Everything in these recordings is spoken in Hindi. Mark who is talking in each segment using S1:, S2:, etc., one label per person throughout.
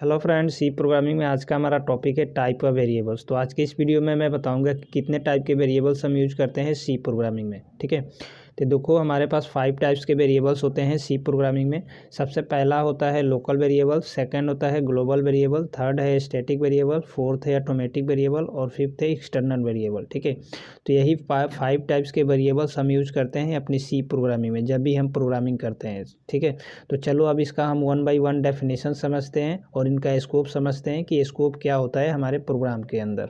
S1: हेलो फ्रेंड्स, सी प्रोग्रामिंग में आज का हमारा टॉपिक है टाइप ऑफ वेरिएबल्स। तो आज के इस वीडियो में मैं बताऊंगा कि कितने टाइप के वेरिएबल्स हम यूज करते हैं सी प्रोग्रामिंग में। ठीक है, तो देखो हमारे पास 5 टाइप्स के वेरिएबल्स होते हैं सी प्रोग्रामिंग में। सबसे पहला होता है लोकल वेरिएबल, सेकंड होता है ग्लोबल वेरिएबल, थर्ड है स्टैटिक वेरिएबल, फोर्थ है ऑटोमेटिक वेरिएबल और फिफ्थ है एक्सटर्नल वेरिएबल। ठीक है, तो यही 5 टाइप्स के वेरिएबल्स हम यूज करते हैं अपनी सी प्रोग्रामिंग में जब भी हम प्रोग्रामिंग करते हैं। ठीक है, तो चलो अब इसका हम 1 बाय 1 डेफिनेशन समझते हैं और इनका स्कोप समझते हैं कि स्कोप क्या होता है हमारे प्रोग्राम के अंदर।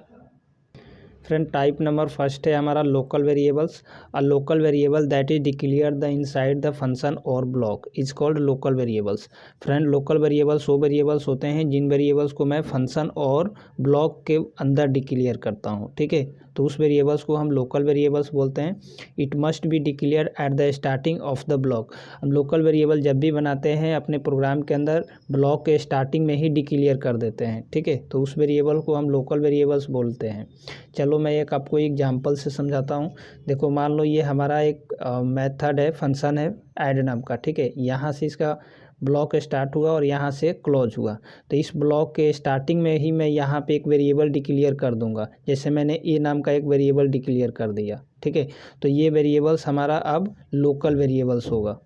S1: फ्रेंड, टाइप नंबर फर्स्ट है हमारा local variables. A local variable that is declared inside the function और block is called local variables. Friend, local variables वो वेरिएबल्स होते हैं जिन वेरिएबल्स को मैं फंक्शन और ब्लॉक के अंदर डिक्लेयर करता हूँ। ठीक है, तो उस वेरिएबल्स को हम लोकल वेरिएबल्स बोलते हैं। It must be declare at the starting of the block. हम लोकल वेरिएबल जब भी बनाते हैं अपने प्रोग्राम के अंदर ब्लॉक के स्टार्टिंग में ही डिक्लेयर कर देते हैं। ठीक है, तो उस वेरिएबल को हम लोकल वेरिएबल्स बोलते हैं। चलो मैं एक आपको एग्जांपल से समझाता हूँ। देखो मान लो ये हमारा एक मेथड है, फंक्शन है ऐड नाम का। ठीक है, यहाँ से इसका ब्लॉक स्टार्ट हुआ और यहाँ से क्लोज हुआ। तो इस ब्लॉक के स्टार्टिंग में ही मैं यहाँ पे एक वेरिएबल डिक्लेयर कर दूंगा, जैसे मैंने ए नाम का एक वेरिएबल डिक्लेयर कर दिया। ठीक है, तो ये वेरिएबल्स हमारा अब लोकल वेरिएबल्स होगा।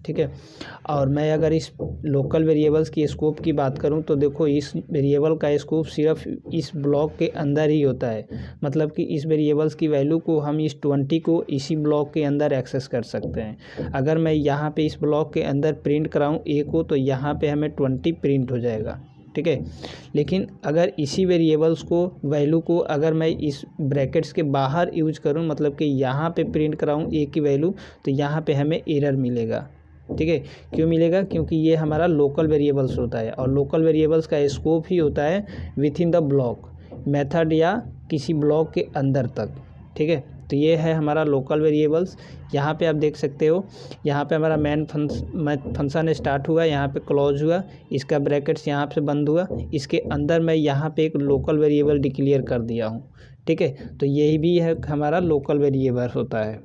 S1: ठीक है, और मैं अगर इस लोकल वेरिएबल्स की स्कोप की बात करूं तो देखो इस वेरिएबल का स्कोप सिर्फ इस ब्लॉक के अंदर ही होता है। मतलब कि इस वेरिएबल्स की वैल्यू को हम इस 20 को इसी ब्लॉक के अंदर एक्सेस कर सकते हैं। अगर मैं यहाँ पे इस ब्लॉक के अंदर प्रिंट कराऊँ ए को तो यहाँ पे हमें 20 प्रिंट हो जाएगा। ठीक है, लेकिन अगर इसी वेरिएबल्स को वैल्यू को अगर मैं इस ब्रैकेट्स के बाहर यूज करूं, मतलब कि यहाँ पे प्रिंट कराऊं ए की वैल्यू, तो यहाँ पे हमें एरर मिलेगा। ठीक है, क्यों मिलेगा? क्योंकि ये हमारा लोकल वेरिएबल्स होता है और लोकल वेरिएबल्स का स्कोप ही होता है with in the block method या किसी ब्लॉक के अंदर तक। ठीक है, तो ये है हमारा लोकल वेरिएबल्स। यहाँ पे आप देख सकते हो, यहाँ पे हमारा मेन फंक्शन स्टार्ट हुआ, यहाँ पे क्लोज हुआ, इसका ब्रैकेट्स यहाँ पे बंद हुआ, इसके अंदर मैं यहाँ पे एक लोकल वेरिएबल डिक्लेयर कर दिया हूँ। ठीक है, तो यही भी है हमारा लोकल वेरिएबल होता है।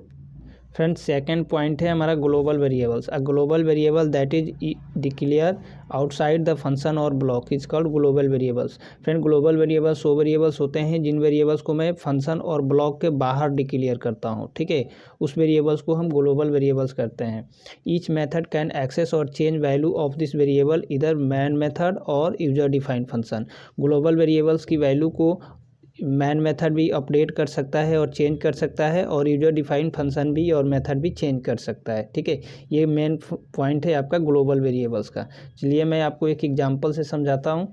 S1: फ्रेंड्स, सेकंड पॉइंट है हमारा global variables. A global variable that is declared outside the function और block is called global variables. Friend, global variables वो वेरिएबल्स होते हैं जिन वेरिएबल्स को मैं फंक्शन और ब्लॉक के बाहर डिक्लेयर करता हूँ। ठीक है, उस वेरिएबल्स को हम ग्लोबल वेरिएबल्स करते हैं। ईच मेथड कैन एक्सेस और change value of this variable इधर मैन मेथड और user defined function. Global variables की वैल्यू को मैन मेथड भी अपडेट कर सकता है और चेंज कर सकता है और यूजर डिफाइंड फंक्शन भी और मेथड भी चेंज कर सकता है। ठीक है, ये मेन पॉइंट है आपका ग्लोबल वेरिएबल्स का। चलिए मैं आपको एक एग्जांपल से समझाता हूँ।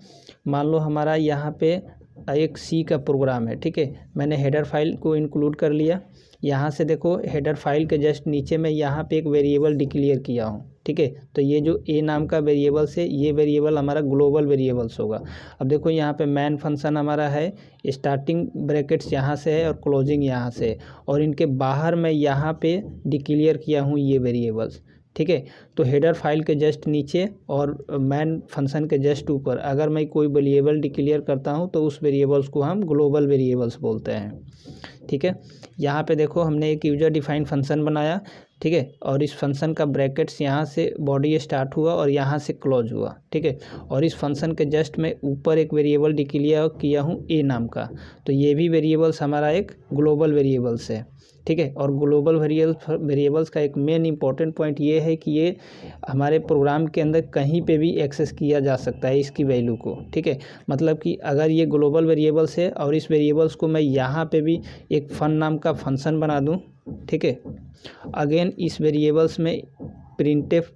S1: मान लो हमारा यहाँ पे एक सी का प्रोग्राम है। ठीक है, मैंने हेडर फाइल को इंक्लूड कर लिया। यहाँ से देखो हेडर फाइल के जस्ट नीचे मैं यहाँ पे एक वेरिएबल डिक्लेयर किया हूँ। ठीक है, तो ये जो ए नाम का वेरिएबल है ये वेरिएबल हमारा ग्लोबल वेरिएबल्स होगा। अब देखो यहाँ पे मैन फंक्शन हमारा है, स्टार्टिंग ब्रैकेट्स यहाँ से है और क्लोजिंग यहाँ से है, और इनके बाहर मैं यहाँ पे डिक्लेयर किया हूँ ये वेरिएबल्स। ठीक है, तो हेडर फाइल के जस्ट नीचे और मैन फंक्शन के जस्ट ऊपर अगर मैं कोई वेरिएबल डिक्लेयर करता हूँ तो उस वेरिएबल्स को हम ग्लोबल वेरिएबल्स बोलते हैं। ठीक है, यहाँ पे देखो हमने एक यूजर डिफाइंड फंक्शन बनाया। ठीक है, और इस फंक्शन का ब्रैकेट्स यहाँ से बॉडी स्टार्ट हुआ और यहाँ से क्लोज हुआ। ठीक है, और इस फंक्शन के जस्ट मैं ऊपर एक वेरिएबल डिक्लेयर किया हूँ ए नाम का, तो ये भी वेरिएबल्स हमारा एक ग्लोबल वेरिएबल्स है। ठीक है, और ग्लोबल वेरिएबल्स का एक मेन इंपॉर्टेंट पॉइंट ये है कि ये हमारे प्रोग्राम के अंदर कहीं पे भी एक्सेस किया जा सकता है इसकी वैल्यू को। ठीक है, मतलब कि अगर ये ग्लोबल वेरिएबल्स है और इस वेरिएबल्स को मैं यहाँ पे भी एक फन नाम का फंक्शन बना दूँ। ठीक है, अगेन इस वेरिएबल्स में प्रिंटफ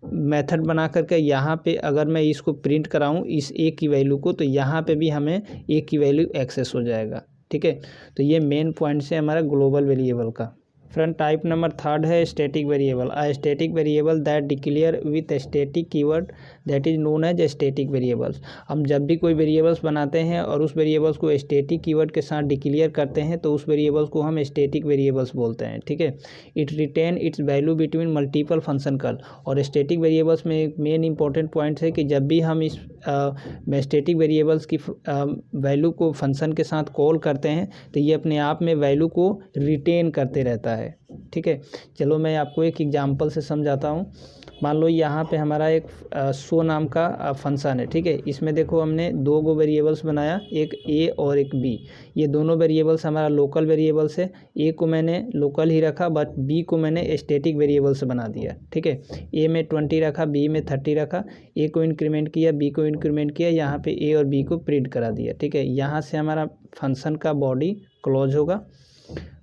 S1: मेथड बना करके यहाँ पे अगर मैं इसको प्रिंट कराऊँ इस ए की वैल्यू को, तो यहाँ पे भी हमें ए की वैल्यू एक्सेस हो जाएगा। ठीक है, तो ये मेन पॉइंट है हमारा ग्लोबल वेरिएबल का। फ्रेंड, टाइप नंबर थर्ड है static variable. A static variable that declare with static keyword that is known as static variables. हम जब भी कोई वेरिएबल्स बनाते हैं और उस वेरिएबल्स को स्टैटिक कीवर्ड के साथ डिक्लेयर करते हैं तो उस वेरिएबल्स को हम स्टैटिक वेरिएबल्स बोलते हैं। ठीक है, it retain its value between multiple function call. और स्टैटिक वेरिएबल्स में एक मेन इंपॉर्टेंट पॉइंट है कि जब भी हम इस स्टैटिक वेरिएबल्स की वैल्यू को फंक्शन के साथ कॉल करते हैं तो ये अपने आप में वैल्यू को रिटेन करते रहता है। ठीक है। चलो मैं आपको एक एग्जांपल से समझाता हूँ। मान लो यहाँ पे हमारा एक शो नाम का फंक्शन है, ठीक है। इसमें देखो हमने दो गो वेरिएबल्स बनाया, एक ए और एक बी। ये दोनों वेरिएबल्स हमारा लोकल वेरिएबल्स है। ए को मैंने लोकल ही रखा, बट बी को मैंने स्टैटिक वेरिएबल्स बना दिया, ठीक है। ए में 20 रखा, बी में 30 रखा। ए को इंक्रीमेंट किया, बी को इंक्रीमेंट किया, यहाँ पे ए और बी को प्रिंट करा दिया, ठीक है। यहाँ से हमारा फंक्शन का बॉडी क्लोज होगा।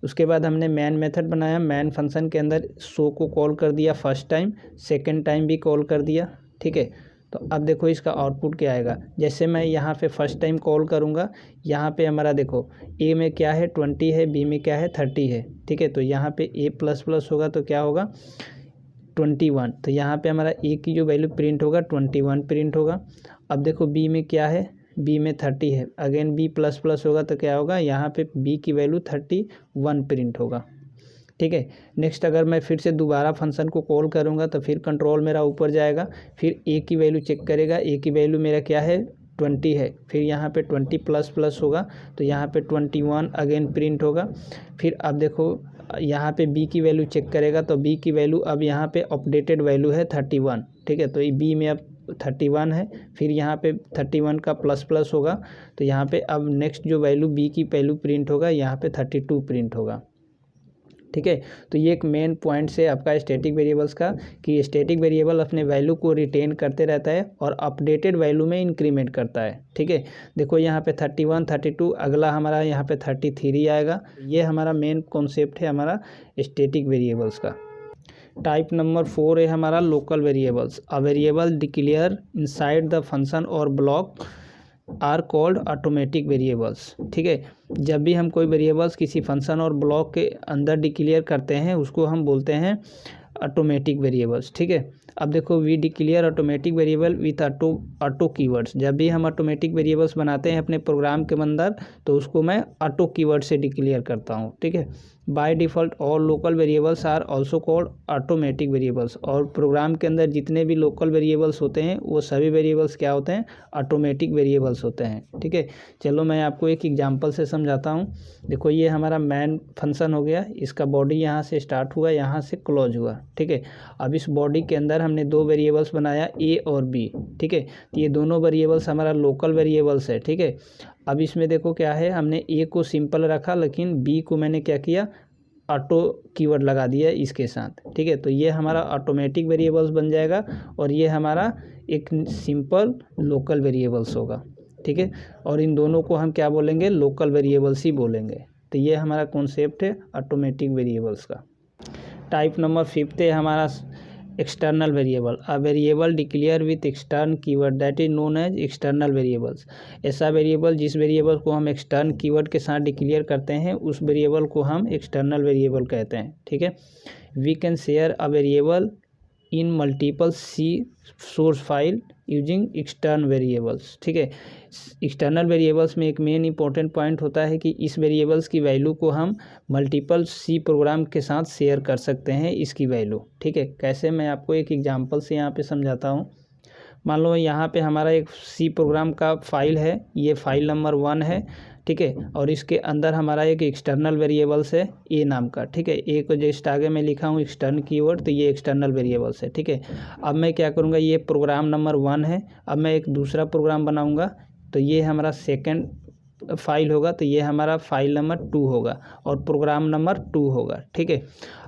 S1: उसके बाद हमने मैन मेथड बनाया। मैन फंक्शन के अंदर शो को कॉल कर दिया फर्स्ट टाइम, सेकंड टाइम भी कॉल कर दिया, ठीक है। तो अब देखो इसका आउटपुट क्या आएगा। जैसे मैं यहाँ पे फर्स्ट टाइम कॉल करूँगा, यहाँ पे हमारा देखो ए में क्या है 20 है, बी में क्या है 30 है, ठीक है। तो यहाँ पे ए प्लस प्लस होगा तो क्या होगा 21। तो यहाँ पे हमारा ए की जो वैल्यू प्रिंट होगा 21 प्रिंट होगा। अब देखो बी में क्या है, बी में 30 है, अगेन बी प्लस प्लस होगा तो क्या होगा, यहाँ पे बी की वैल्यू 31 प्रिंट होगा, ठीक है। नेक्स्ट अगर मैं फिर से दोबारा फंक्शन को कॉल करूँगा तो फिर कंट्रोल मेरा ऊपर जाएगा, फिर ए की वैल्यू चेक करेगा। ए की वैल्यू मेरा क्या है 20 है, फिर यहाँ पे 20 प्लस प्लस होगा तो यहाँ पे 21 अगेन प्रिंट होगा। फिर अब देखो यहाँ पे बी की वैल्यू चेक करेगा तो बी की वैल्यू अब यहाँ पे अपडेटेड वैल्यू है 31, ठीक है। तो ये बी में अब 31 है, फिर यहाँ पे 31 का प्लस प्लस होगा तो यहाँ पे अब नेक्स्ट जो वैल्यू बी की वैल्यू प्रिंट होगा यहाँ पे 32 प्रिंट होगा, ठीक है। तो ये एक मेन पॉइंट है आपका स्टैटिक वेरिएबल्स का, कि स्टैटिक वेरिएबल अपने वैल्यू को रिटेन करते रहता है और अपडेटेड वैल्यू में इंक्रीमेंट करता है, ठीक है। देखो यहाँ पे 31, 32, अगला हमारा यहाँ पे 33 आएगा। ये हमारा मेन कॉन्सेप्ट है हमारा स्टैटिक वेरिएबल्स का। टाइप नंबर 4 है हमारा local variables. A variable declared inside the function और block are called automatic variables, ठीक है। जब भी हम कोई वेरिएबल्स किसी फंक्शन और ब्लॉक के अंदर डिक्लेयर करते हैं उसको हम बोलते हैं ऑटोमेटिक वेरिएबल्स, ठीक है। अब देखो we declare automatic variable with auto keywords. जब भी हम ऑटोमेटिक वेरिएबल्स बनाते हैं अपने प्रोग्राम के अंदर तो उसको मैं ऑटो कीवर्ड से डिक्लेयर करता हूँ, ठीक है। By default all local variables are also called automatic variables. और प्रोग्राम के अंदर जितने भी लोकल वेरिएबल्स होते हैं वो सभी वेरिएबल्स क्या होते हैं, ऑटोमेटिक वेरिएबल्स होते हैं, ठीक है। चलो मैं आपको एक एग्जांपल से समझाता हूँ। देखो ये हमारा मैन फंक्शन हो गया, इसका बॉडी यहाँ से स्टार्ट हुआ, यहाँ से क्लोज हुआ, ठीक है। अब इस बॉडी के अंदर हमने दो वेरिएबल्स बनाया ए और बी, ठीक है। तो ये दोनों वेरिएबल्स हमारा लोकल वेरिएबल्स है, ठीक है। अब इसमें देखो क्या है, हमने ए को सिंपल रखा लेकिन बी को मैंने क्या किया ऑटो कीवर्ड लगा दिया इसके साथ, ठीक है। तो ये हमारा ऑटोमेटिक वेरिएबल्स बन जाएगा और ये हमारा एक सिंपल लोकल वेरिएबल्स होगा, ठीक है। और इन दोनों को हम क्या बोलेंगे, लोकल वेरिएबल्स ही बोलेंगे। तो ये हमारा कॉन्सेप्ट है ऑटोमेटिक वेरिएबल्स का। टाइप नंबर 5 है हमारा external variable. A variable declare with extern keyword that is known as external variables. ऐसा वेरिएबल जिस वेरिएबल को हम एक्सटर्न कीवर्ड के साथ डिक्लेयर करते हैं उस वेरिएबल को हम एक्सटर्नल वेरिएबल कहते हैं, ठीक है। We can share a variable in multiple C source file using extern variables, ठीक है। एक्सटर्नल वेरिएबल्स में एक मेन इंपॉर्टेंट पॉइंट होता है कि इस वेरिएबल्स की वैल्यू को हम मल्टीपल सी प्रोग्राम के साथ शेयर कर सकते हैं इसकी वैल्यू, ठीक है। कैसे, मैं आपको एक एग्जांपल से यहाँ पे समझाता हूँ। मान लो यहाँ पे हमारा एक सी प्रोग्राम का फाइल है, ये फाइल नंबर 1 है, ठीक है। और इसके अंदर हमारा एक एक्सटर्नल वेरिएबल्स है ए नाम का, ठीक है। ए को जस्ट आगे मैं लिखा हूँ एक्सटर्न कीवर्ड, तो ये एक्सटर्नल वेरिएबल्स है, ठीक है। अब मैं क्या करूँगा, ये प्रोग्राम नंबर 1 है। अब मैं एक दूसरा प्रोग्राम बनाऊँगा तो ये हमारा सेकंड फाइल होगा, तो ये हमारा फाइल नंबर 2 होगा और प्रोग्राम नंबर 2 होगा, ठीक है।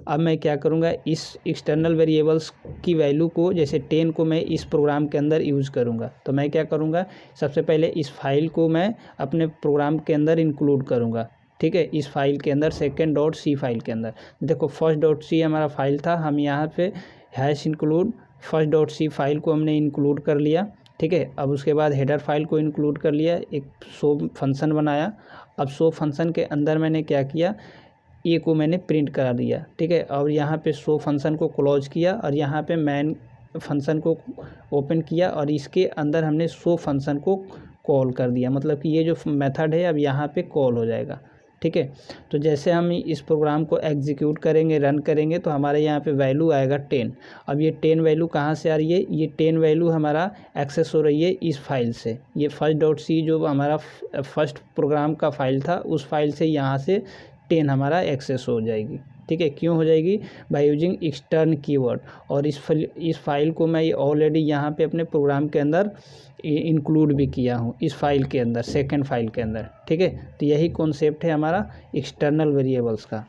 S1: अब मैं क्या करूँगा, इस एक्सटर्नल वेरिएबल्स की वैल्यू को जैसे 10 को मैं इस प्रोग्राम के अंदर यूज़ करूँगा, तो मैं क्या करूँगा, सबसे पहले इस फाइल को मैं अपने प्रोग्राम के अंदर इंक्लूड करूँगा, ठीक है। इस फाइल के अंदर second.c फाइल के अंदर देखो first.c हमारा फाइल था, हम यहाँ पे हैश इंक्लूड first.c फाइल को हमने इंक्लूड कर लिया, ठीक है। अब उसके बाद हेडर फाइल को इंक्लूड कर लिया, एक शो फंक्शन बनाया। अब शो फंक्शन के अंदर मैंने क्या किया, ए को मैंने प्रिंट करा दिया, ठीक है। और यहाँ पे शो फंक्शन को क्लोज किया और यहाँ पे मैन फंक्शन को ओपन किया और इसके अंदर हमने शो फंक्शन को कॉल कर दिया, मतलब कि ये जो मेथड है अब यहाँ पे कॉल हो जाएगा, ठीक है। तो जैसे हम इस प्रोग्राम को एग्जीक्यूट करेंगे, रन करेंगे, तो हमारे यहाँ पे वैल्यू आएगा 10। अब ये 10 वैल्यू कहाँ से आ रही है, ये 10 वैल्यू हमारा एक्सेस हो रही है इस फाइल से। ये first.c जो हमारा फर्स्ट प्रोग्राम का फाइल था उस फाइल से यहाँ से 10 हमारा एक्सेस हो जाएगी, ठीक है। क्यों हो जाएगी? By using extern keyword. और इस फाइल को मैं ऑलरेडी यहाँ पे अपने प्रोग्राम के अंदर इंक्लूड भी किया हूँ, इस फाइल के अंदर, सेकंड फाइल के अंदर, ठीक है। तो यही कॉन्सेप्ट है हमारा एक्सटर्नल वेरिएबल्स का।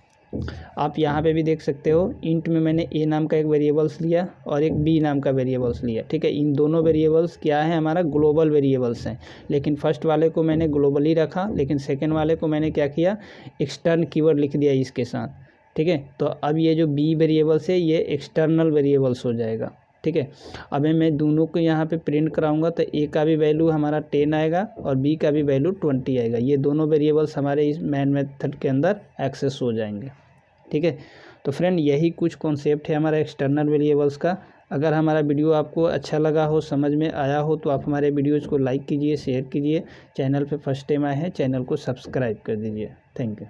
S1: आप यहाँ पे भी देख सकते हो, इंट में मैंने ए नाम का एक वेरिएबल्स लिया और एक बी नाम का वेरिएबल्स लिया, ठीक है। इन दोनों वेरिएबल्स क्या है? हमारा ग्लोबल वेरिएबल्स हैं, लेकिन फर्स्ट वाले को मैंने ग्लोबली रखा, लेकिन सेकंड वाले को मैंने क्या किया? एक्सटर्न कीवर्ड लिख दिया इसके साथ, ठीक है। तो अब ये जो बी वेरिएबल्स है ये एक्सटर्नल वेरिएबल्स हो जाएगा, ठीक है। अब मैं दोनों को यहाँ पे प्रिंट कराऊंगा तो ए का भी वैल्यू हमारा 10 आएगा और बी का भी वैल्यू 20 आएगा। ये दोनों वेरिएबल्स हमारे इस मैन मेथड के अंदर एक्सेस हो जाएंगे, ठीक है। तो फ्रेंड यही कुछ कॉन्सेप्ट है हमारा एक्सटर्नल वेरिएबल्स का। अगर हमारा वीडियो आपको अच्छा लगा हो, समझ में आया हो, तो आप हमारे वीडियोज़ को लाइक कीजिए, शेयर कीजिए। चैनल पे फर्स्ट टाइम आए हैं, चैनल को सब्सक्राइब कर दीजिए। Thank you.